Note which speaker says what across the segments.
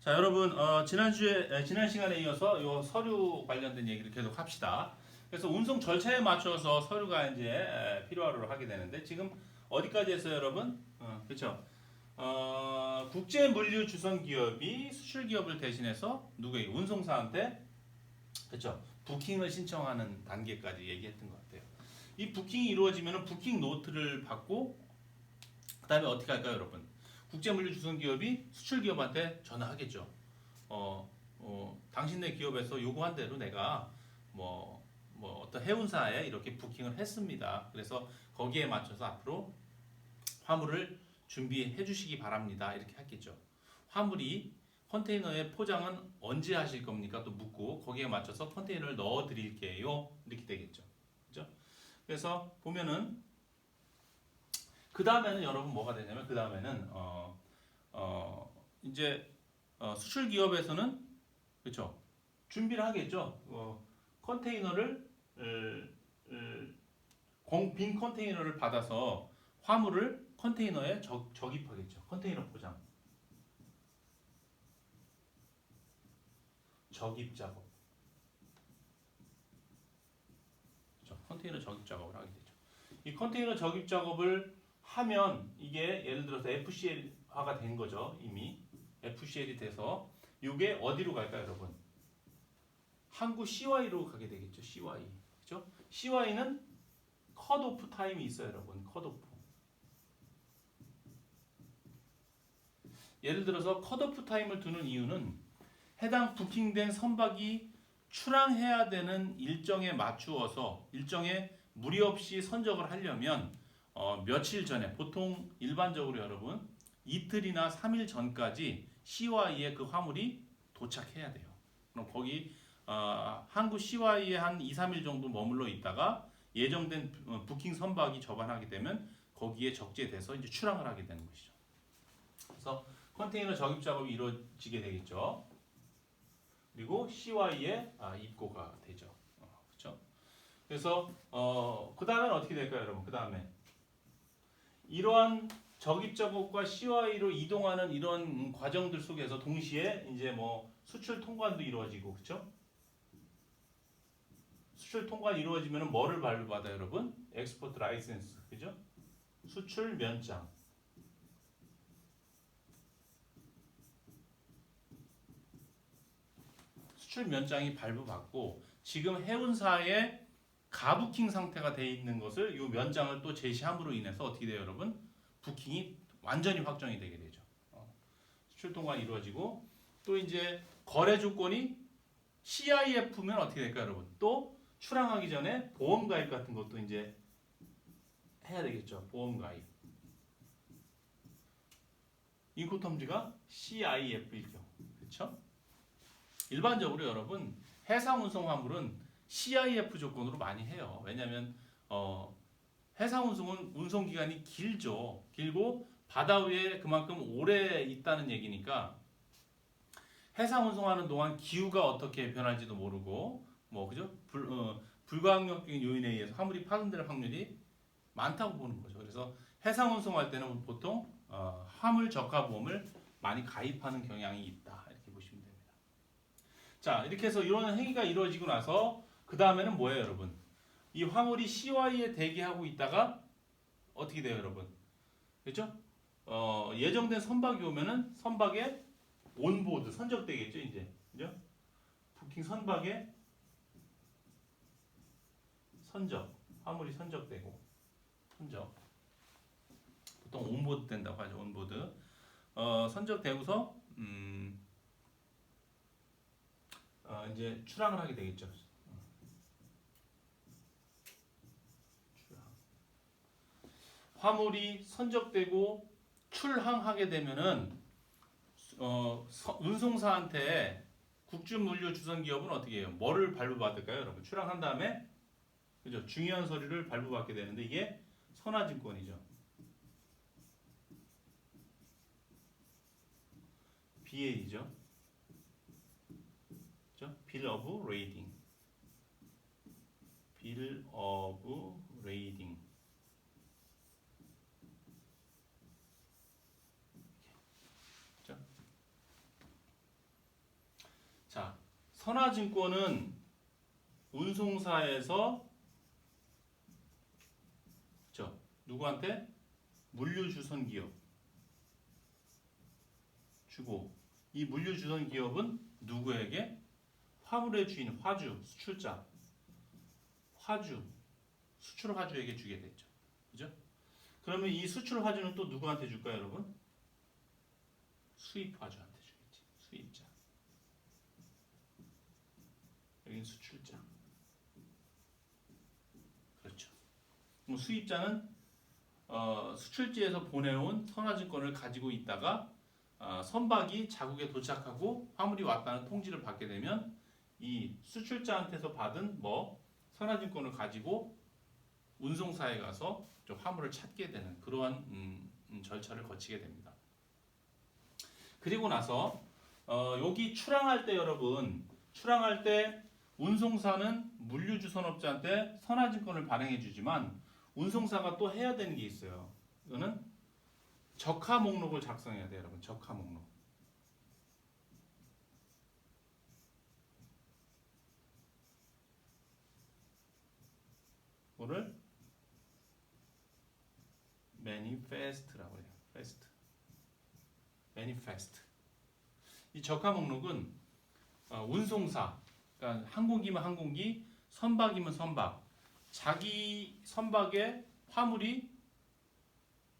Speaker 1: 자, 여러분, 지난 시간에 이어서 요 서류 관련된 얘기를 계속 합시다. 그래서 운송 절차에 맞춰서 서류가 이제 필요하도록 하게 되는데, 지금 어디까지 했어요, 여러분? 그렇죠. 국제 물류 주선 기업이 수출 기업을 대신해서 누구에게 운송사한테 그렇죠. 부킹을 신청하는 단계까지 얘기했던 것 같아요. 이 부킹이 이루어지면 부킹 노트를 받고 그다음에 어떻게 할까요, 여러분? 국제물류 주선기업이 수출기업한테 전화하겠죠. 당신네 기업에서 요구한 대로 내가 어떤 해운사에 이렇게 부킹을 했습니다. 그래서 거기에 맞춰서 앞으로 화물을 준비해 주시기 바랍니다. 이렇게 하겠죠. 화물이 컨테이너의 포장은 언제 하실 겁니까? 또 묻고 거기에 맞춰서 컨테이너를 넣어 드릴게요. 이렇게 되겠죠. 그죠? 그래서 보면은 그 다음에는 여러분 뭐가 되냐면 그 다음에는 이제 수출 기업에서는 그렇죠 준비를 하겠죠. 컨테이너를 빈 컨테이너를 받아서 화물을 컨테이너에 적입하겠죠. 컨테이너 포장 적입 작업, 그렇죠? 컨테이너 적입 작업을 하게 되죠. 이 컨테이너 적입 작업을 하면 이게 예를 들어서 FCL화가 된 거죠. 이미 FCL이 돼서 이게 어디로 갈까요, 여러분? 항구 CY로 가게 되겠죠. CY. 그죠? CY는 컷오프 타임이 있어요, 여러분. 컷오프. 예를 들어서 컷오프 타임을 두는 이유는 해당 부킹된 선박이 출항해야 되는 일정에 맞추어서 일정에 무리 없이 선적을 하려면 며칠 전에 보통 일반적으로 여러분 이틀이나 3일 전까지 CY에 그 화물이 도착해야 돼요. 그럼 거기 항구 CY에 한 2, 3일 정도 머물러 있다가 예정된 부킹 선박이 접안하게 되면 거기에 적재돼서 이제 출항을 하게 되는 것이죠. 그래서 컨테이너 적입 작업이 이루어지게 되겠죠. 그리고 CY에 입고가 되죠. 그렇죠? 그래서 그 다음에는 어떻게 될까요, 여러분? 그 다음에 이러한 적입 작업과 CY로 이동하는 이런 과정들 속에서 동시에 이제 수출 통관도 이루어지고, 그렇죠? 수출 통관 이루어지면 뭐를 발부받아요, 여러분? 엑스포트 라이센스, 그죠? 수출 면장. 수출 면장이 발부받고 지금 해운사의 가부킹 상태가 돼 있는 것을 이 면장을 또 제시함으로 인해서 어떻게 돼요, 여러분? 부킹이 완전히 확정이 되게 되죠. 수출 통관이 이루어지고 또 이제 거래 조건이 CIF면 어떻게 될까요, 여러분? 또 출항하기 전에 보험 가입 같은 것도 이제 해야 되겠죠. 보험 가입. 인코텀지가 CIF일 경우, 그렇죠? 일반적으로 여러분 해상 운송 화물은 CIF 조건으로 많이 해요. 왜냐하면 해상 운송은 운송 기간이 길죠. 길고 바다 위에 그만큼 오래 있다는 얘기니까 해상 운송하는 동안 기후가 어떻게 변할지도 모르고 그죠? 불가항력적인 요인에 의해서 화물이 파손될 확률이 많다고 보는 거죠. 그래서 해상 운송할 때는 보통 화물 적하 보험을 많이 가입하는 경향이 있다. 이렇게 보시면 됩니다. 자, 이렇게 해서 이런 행위가 이루어지고 나서 그 다음에는 뭐예요, 여러분? 이 화물이 CY에 대기하고 있다가 어떻게 돼요, 여러분? 그렇죠? 예정된 선박이 오면은 선박에 온보드 선적되겠죠, 이제. 그죠? 부킹 선박에 선적, 화물이 선적되고 선적. 보통 온보드 된다고 하죠, 온보드. 선적되고서 이제 출항을 하게 되겠죠. 화물이 선적되고 출항하게 되면은 운송사한테 국주물류 주선기업은 어떻게 해요? 뭐를 발부받을까요, 여러분? 출항한 다음에 그죠? 중요한 서류를 발부받게 되는데 이게 선화증권이죠. BA죠. 그죠? Bill of Lading. Bill of Lading. 선화증권은 운송사에서 그렇죠? 누구한테? 물류주선 기업 주고, 이 물류주선 기업은 누구에게? 화물의 주인 화주, 수출자, 화주, 수출 화주에게 주게 되죠. 그죠? 그러면 이 수출 화주는 또 누구한테 줄까요, 여러분? 수입 화주한테 주겠지. 수입자. 여기는 수출자. 그렇죠. 그럼 수입자는 수출지에서 보내온 선화증권을 가지고 있다가 선박이 자국에 도착하고 화물이 왔다는 통지를 받게 되면 이 수출자한테서 받은 선화증권을 가지고 운송사에 가서 좀 화물을 찾게 되는 그러한 절차를 거치게 됩니다. 그리고 나서 여기 출항할 때 여러분, 출항할 때 운송사는 물류주선업자한테 선화증권을 발행해 주지만 운송사가 또 해야 되는 게 있어요. 이거는 적하 목록을 작성해야 돼요, 여러분. 적하 목록. 뭐를? manifest라고 해요. fest. manifest. 이 적하 목록은 운송사, 그러니까 항공기면 항공기, 선박이면 선박, 자기 선박에 화물이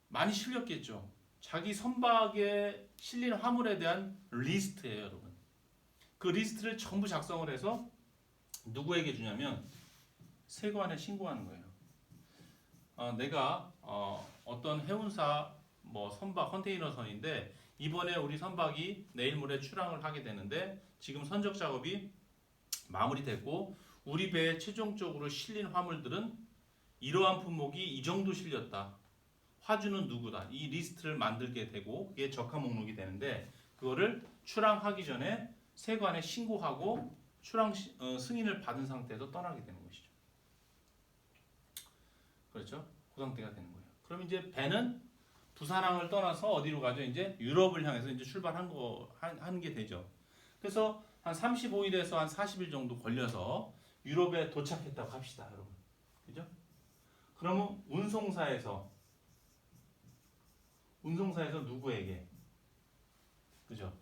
Speaker 1: 많이 실렸겠죠. 자기 선박에 실린 화물에 대한 리스트예요, 여러분. 그 리스트를 전부 작성을 해서 누구에게 주냐면 세관에 신고하는 거예요. 내가 어떤 해운사 선박 컨테이너선인데 이번에 우리 선박이 내일 모레 출항을 하게 되는데 지금 선적 작업이 마무리됐고 우리 배에 최종적으로 실린 화물들은 이러한 품목이 이 정도 실렸다. 화주는 누구다. 이 리스트를 만들게 되고 그게 적하 목록이 되는데 그거를 출항하기 전에 세관에 신고하고 출항 승인을 받은 상태에서 떠나게 되는 것이죠. 그렇죠? 그 상태가 되는 거예요. 그럼 이제 배는 부산항을 떠나서 어디로 가죠? 이제 유럽을 향해서 이제 하는 게 되죠. 그래서 한 35일에서 한 40일 정도 걸려서 유럽에 도착했다고 합시다, 여러분. 그죠? 그러면 운송사에서 누구에게? 그죠?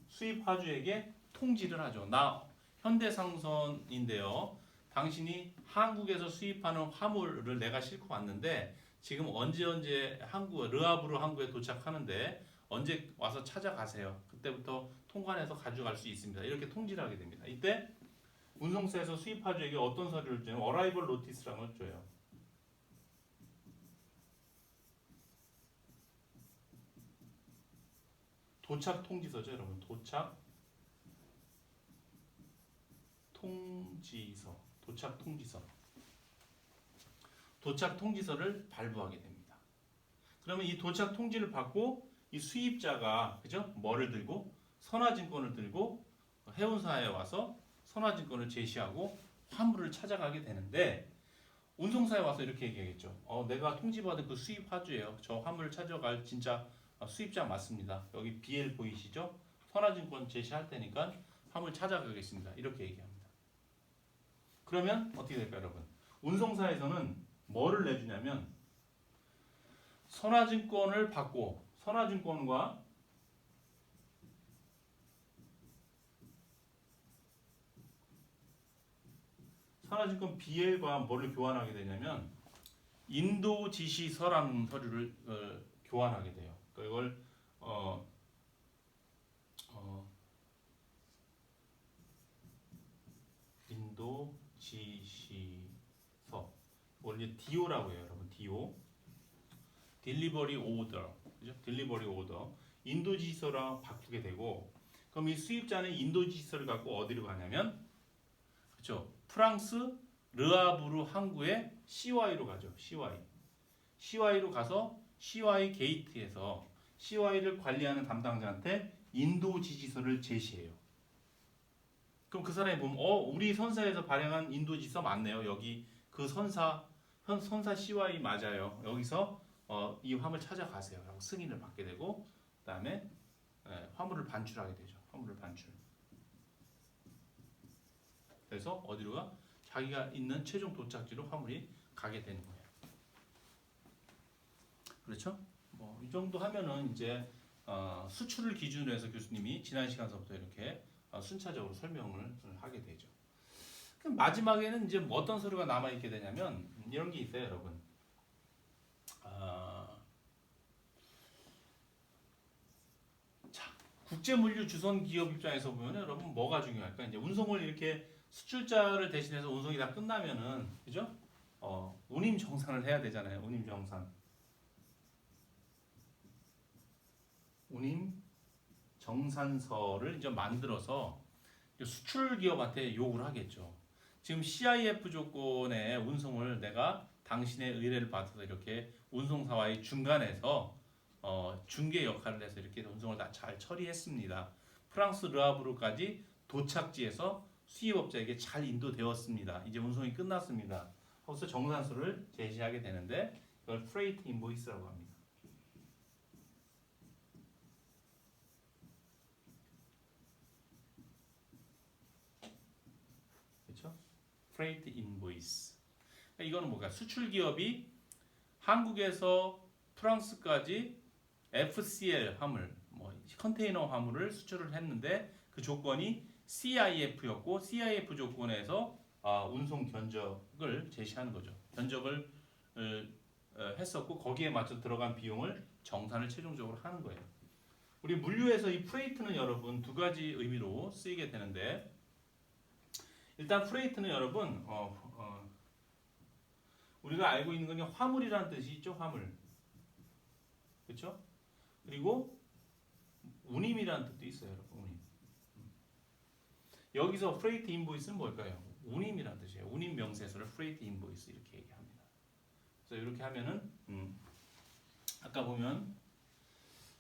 Speaker 1: 수입화주에게 통지를 하죠. 나 현대상선인데요. 당신이 한국에서 수입하는 화물을 내가 싣고 왔는데 지금 언제 르하브르 항구에 도착하는데 언제 와서 찾아가세요. 그때부터 통관해서 가져갈 수 있습니다. 이렇게 통지를 하게 됩니다. 이때 운송사에서 수입화주에게 어떤 서류를 줘요? 어라이벌 노티스라는 걸 줘요. 도착 통지서죠, 여러분. 도착 통지서를 발부하게 됩니다. 그러면 이 도착 통지를 받고 이 수입자가 그죠? 뭐를 들고 선화증권을 들고 해운사에 와서 선화증권을 제시하고 화물을 찾아가게 되는데 운송사에 와서 이렇게 얘기하겠죠. 내가 통지받은 그 수입 화주예요. 저 화물을 찾아갈 진짜 수입자 맞습니다. 여기 BL 보이시죠? 선화증권 제시할 테니까 화물 찾아가겠습니다. 이렇게 얘기합니다. 그러면 어떻게 될까요, 여러분? 운송사에서는 뭐를 내주냐면 선화증권을 받고 선화증권 BL과 뭐를 교환하게 되냐면 인도지시서라는 서류를 교환하게 돼요. 그러니까 이걸 인도지시서 이제 DO라고 해요, 여러분. DO 딜리버리 오더, 그죠? 딜리버리 오더 인도지시서랑 바꾸게 되고 그럼 이 수입자는 인도지시서를 갖고 어디로 가냐면 그렇죠? 프랑스 르하브르 항구의 CY로 가죠. CY로 가서 CY 게이트에서 CY를 관리하는 담당자한테 인도 지시서를 제시해요. 그럼 그 사람이 보면 우리 선사에서 발행한 인도 지시서 맞네요. 여기 그 선사 CY 맞아요. 여기서 이 화물 찾아가세요. 라고 승인을 받게 되고 그다음에 화물을 반출하게 되죠. 화물을 반출. 그래서 어디로 가? 자기가 있는 최종 도착지로 화물이 가게 되는 거예요. 그렇죠? 뭐 이 정도 하면은 이제 수출을 기준으로 해서 교수님이 지난 시간서부터 이렇게 순차적으로 설명을 하게 되죠. 그럼 마지막에는 이제 뭐 어떤 서류가 남아 있게 되냐면 이런 게 있어요, 여러분. 자, 국제물류 주선 기업 입장에서 보면 여러분 뭐가 중요할까? 이제 운송을 이렇게 수출자를 대신해서 운송이 다 끝나면은 그죠? 운임 정산을 해야 되잖아요. 운임 정산. 운임 정산서를 이제 만들어서 수출 기업한테 요구를 하겠죠. 지금 CIF 조건의 운송을 내가 당신의 의뢰를 받아서 이렇게 운송사와의 중간에서 중개 역할을 해서 이렇게 운송을 다 잘 처리했습니다. 프랑스 르하브르까지 도착지에서 수입업자에게 잘 인도되었습니다. 이제 운송이 끝났습니다. 거기서 정산서를 제시하게 되는데 이걸 프레이트 인보이스라고 합니다. 그렇죠? 프레이트 인보이스. 이거는 뭐가? 수출 기업이 한국에서 프랑스까지 FCL 화물, 뭐 컨테이너 화물을 수출을 했는데 그 조건이 CIF였고 CIF 조건에서 운송 견적을 제시하는 거죠. 견적을 했었고 거기에 맞춰 들어간 비용을 정산을 최종적으로 하는 거예요. 우리 물류에서 이 프레이트는 여러분 두 가지 의미로 쓰이게 되는데 일단 프레이트는 여러분 우리가 알고 있는 건 화물이라는 뜻이 있죠. 화물. 그렇죠? 그리고 운임이라는 뜻도 있어요. 여러분. 운임. 여기서 프레이트 인보이스는 뭘까요? 운임이라는 뜻이에요. 운임 명세서를 프레이트 인보이스 이렇게 얘기합니다. 그래서 이렇게 하면은 아까 보면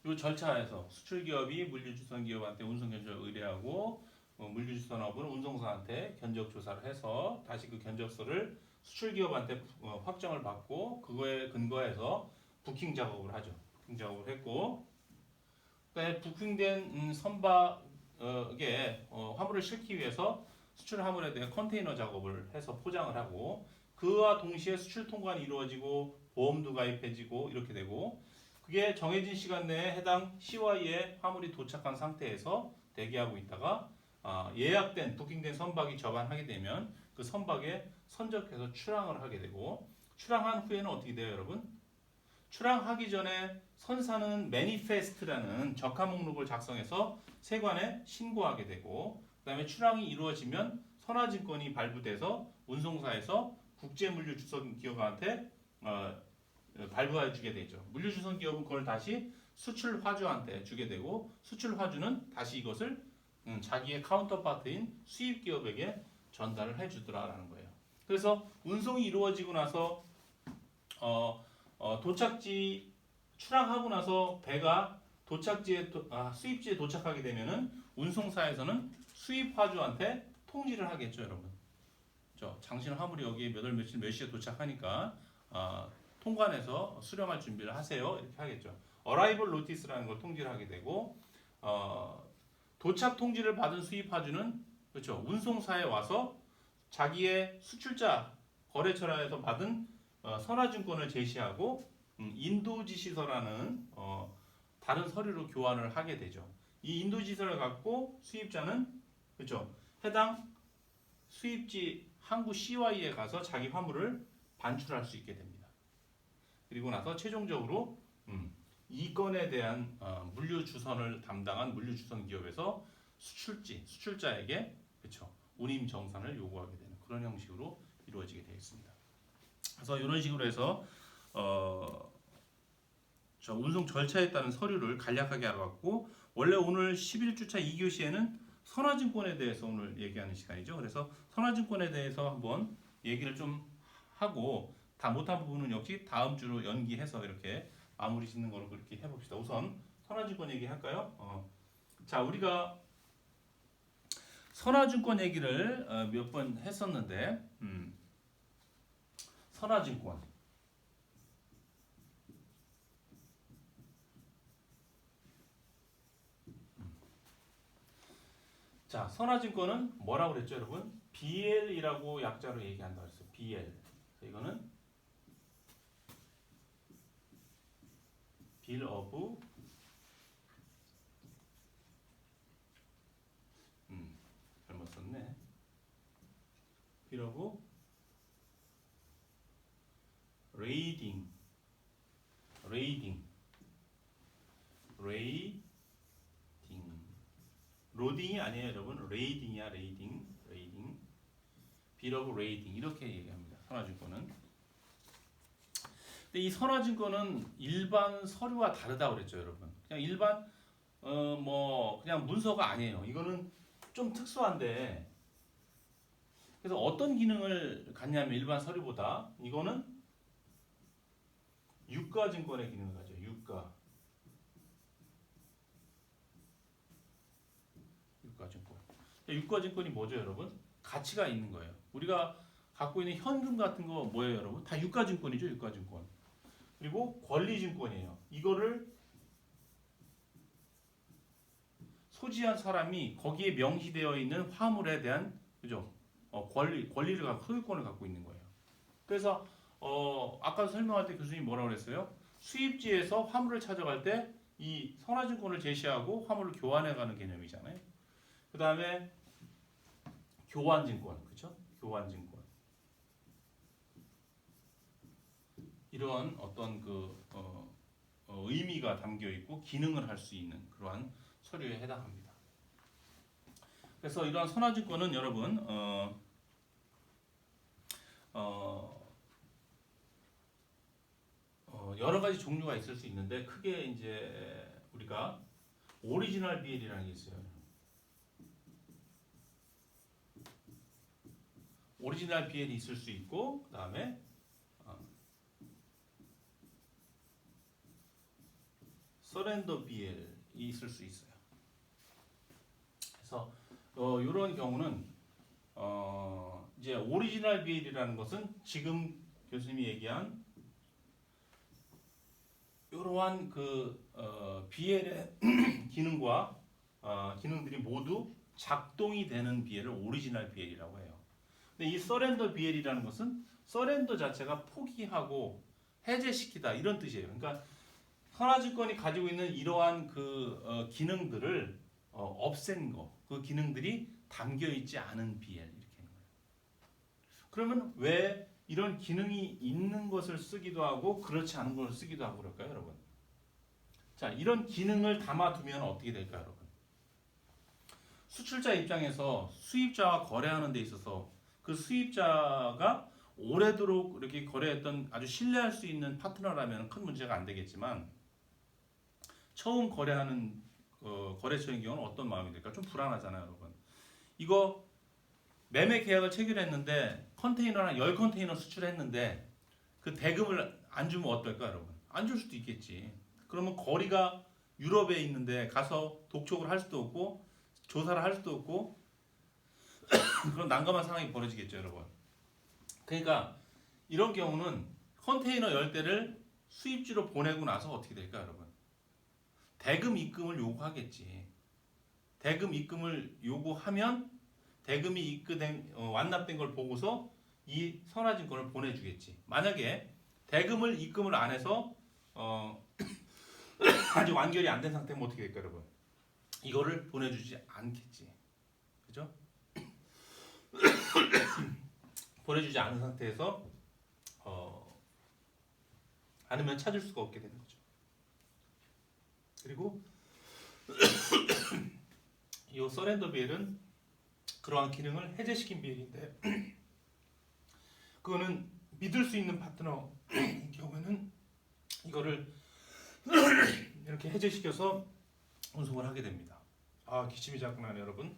Speaker 1: 이 절차에서 수출기업이 물류주선기업한테 운송견적을 의뢰하고 물류주선업은 운송사한테 견적 조사를 해서 다시 그 견적서를 수출기업한테 확정을 받고 그거에 근거해서 부킹 작업을 하죠. 부킹 작업을 했고 그다음에 부킹된 선박에 화물을 싣기 위해서 수출 화물에 대한 컨테이너 작업을 해서 포장을 하고 그와 동시에 수출 통관이 이루어지고 보험도 가입해지고 이렇게 되고 그게 정해진 시간 내에 해당 CY에 화물이 도착한 상태에서 대기하고 있다가 예약된 부킹된 선박이 접안하게 되면 그 선박에 선적해서 출항을 하게 되고 출항한 후에는 어떻게 돼요, 여러분? 출항하기 전에 선사는 매니페스트라는 적하 목록을 작성해서 세관에 신고하게 되고 그다음에 출항이 이루어지면 선화증권이 발부돼서 운송사에서 국제물류주선기업한테 발부해 주게 되죠. 물류주선기업은 그걸 다시 수출화주한테 주게 되고 수출화주는 다시 이것을 자기의 카운터파트인 수입기업에게 전달을 해주더라라는 거예요. 그래서 운송이 이루어지고 나서 도착지 출항하고 나서 배가 도착지에 수입지에 도착하게 되면은 운송사에서는 수입화주한테 통지를 하겠죠, 여러분. 당신 화물이 여기 몇 월 며칠 몇 시에 도착하니까 통관해서 수령할 준비를 하세요. 이렇게 하겠죠. 어라이벌 노티스라는 걸 통지를 하게 되고 도착 통지를 받은 수입화주는 그렇죠. 운송사에 와서 자기의 수출자 거래처라에서 받은 선화증권을 제시하고 인도지시서라는 다른 서류로 교환을 하게 되죠. 이 인도지시서를 갖고 수입자는 그렇죠. 해당 수입지 항구 CY에 가서 자기 화물을 반출할 수 있게 됩니다. 그리고 나서 최종적으로 이 건에 대한 물류 주선을 담당한 물류 주선 기업에서 수출자에게 그렇죠. 운임 정산을 요구하게 되는 그런 형식으로 이루어지게 되어 있습니다. 그래서 이런 식으로 해서 저 운송 절차에 따른 서류를 간략하게 알아봤고 원래 오늘 11주차 2교시에는 선화증권에 대해서 오늘 얘기하는 시간이죠. 그래서 선화증권에 대해서 한번 얘기를 좀 하고 다 못한 부분은 역시 다음 주로 연기해서 이렇게 마무리 짓는 거로 그렇게 해봅시다. 우선 선화증권 얘기할까요? 자, 우리가 선화증권 얘기를 몇 번 했었는데 선화증권 자, 선화증권은 뭐라고 그랬죠, 여러분? BL이라고 약자로 얘기한다고 했어요. BL. 이거는 Bill of 잘못 썼네. Bill of Lading. 로딩이 아니에요, 여러분. 레이딩이야, 레이딩. Bill of Lading 이렇게 얘기합니다. 선화증권은. 근데 이 선화증권은 일반 서류와 다르다고 그랬죠, 여러분. 그냥 일반 뭐 그냥 문서가 아니에요. 이거는 좀 특수한데, 그래서 어떤 기능을 갖냐면 일반 서류보다 이거는 유가증권의 기능을 가져요. 유가증권. 유가증권이 뭐죠, 여러분? 가치가 있는 거예요. 우리가 갖고 있는 현금 같은 거 뭐예요, 여러분? 다 유가증권이죠, 유가증권. 그리고 권리증권이에요. 이거를 소지한 사람이 거기에 명시되어 있는 화물에 대한, 그죠? 권리를 갖고, 소유권을 갖고 있는 거예요. 그래서 아까 설명할 때 교수님이 뭐라고 그랬어요? 수입지에서 화물을 찾아갈 때 이 선화증권을 제시하고 화물을 교환해가는 개념이잖아요. 그 다음에 교환증권, 그렇죠? 교환증권. 이런 어떤 의미가 담겨 있고 기능을 할 수 있는 그러한 서류에 해당합니다. 그래서 이러한 선화증권은 여러분 여러 가지 종류가 있을 수 있는데 크게 이제 우리가 오리지널 BL이라는 게 있어요. 오리지널 BL이 있을 수 있고 그 다음에 서렌더 BL이 있을 수 있어요. 그래서 이런 경우는 이제 오리지널 BL이라는 것은 지금 교수님이 얘기한 이러한 BL의 기능과 기능들이 모두 작동이 되는 BL을 오리지널 BL이라고 해요. 근데 이 서렌더 BL이라는 것은 서렌더 자체가 포기하고 해제시키다 이런 뜻이에요. 그러니까 선화증권이 가지고 있는 이러한 기능들을 없앤 거, 그 기능들이 담겨 있지 않은 BL 이렇게 하는 거예요. 그러면 왜 이런 기능이 있는 것을 쓰기도 하고 그렇지 않은 것을 쓰기도 하고 그럴까요, 여러분? 자, 이런 기능을 담아두면 어떻게 될까요, 여러분? 수출자 입장에서 수입자와 거래하는 데 있어서 그 수입자가 오래도록 이렇게 거래했던 아주 신뢰할 수 있는 파트너라면 큰 문제가 안 되겠지만 처음 거래하는 거래처인 경우는 어떤 마음이 될까? 좀 불안하잖아요, 여러분. 이거 매매 계약을 체결했는데 컨테이너랑 10컨테이너 수출했는데 그 대금을 안 주면 어떨까, 여러분? 안 줄 수도 있겠지. 그러면 거리가 유럽에 있는데 가서 독촉을 할 수도 없고 조사를 할 수도 없고 그런 난감한 상황이 벌어지겠죠, 여러분. 그러니까 이런 경우는 컨테이너 10대를 수입지로 보내고 나서 어떻게 될까, 여러분? 대금 입금을 요구하겠지. 대금 입금을 요구하면 대금이 입금된 완납된 걸 보고서 이 선화증권을 보내주겠지. 만약에 대금을 입금을 안 해서 아직 완결이 안 된 상태면 어떻게 될까, 여러분? 이거를 보내주지 않겠지. 그죠? 보내주지 않은 상태에서 않으면 찾을 수가 없게 되는 거죠. 그리고 이 서렌더 BL은 그러한 기능을 해제시킨 BL인데 그거는 믿을 수 있는 파트너인 경우에는 이거를 이렇게 해제시켜서 운송을 하게 됩니다. 기침이 자꾸 나네요, 여러분.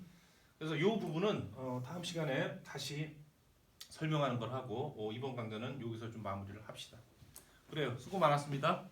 Speaker 1: 그래서 이 부분은 다음 시간에 다시 설명하는 걸 하고 이번 강좌는 여기서 좀 마무리를 합시다. 그래요. 수고 많았습니다.